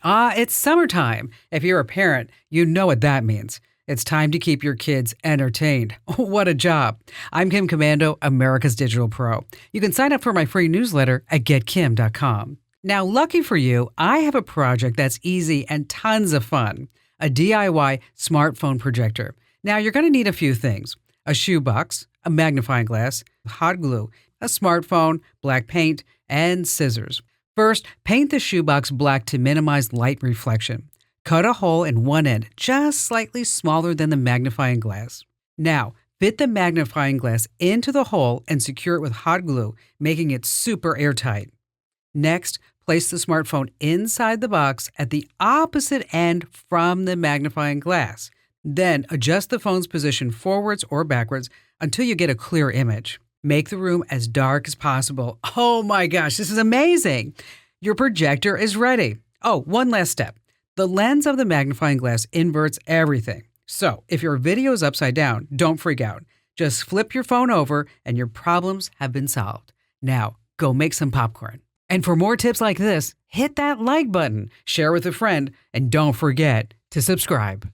It's summertime. If you're a parent, you know what that means. It's time to keep your kids entertained. What a job. I'm Kim Komando, America's Digital Pro. You can sign up for my free newsletter at getkim.com. Now, lucky for you, I have a project that's easy and tons of fun. A DIY smartphone projector. Now, you're going to need a few things. A shoebox, a magnifying glass, hot glue, a smartphone, black paint, and scissors. First, paint the shoebox black to minimize light reflection. Cut a hole in one end, just slightly smaller than the magnifying glass. Now, fit the magnifying glass into the hole and secure it with hot glue, making it super airtight. Next, place the smartphone inside the box at the opposite end from the magnifying glass. Then, adjust the phone's position forwards or backwards until you get a clear image. Make the room as dark as possible. Oh my gosh, this is amazing! Your projector is ready. Oh, one last step. The lens of the magnifying glass inverts everything. So, if your video is upside down, don't freak out. Just flip your phone over and your problems have been solved. Now, go make some popcorn. And for more tips like this, hit that like button, share with a friend, and don't forget to subscribe.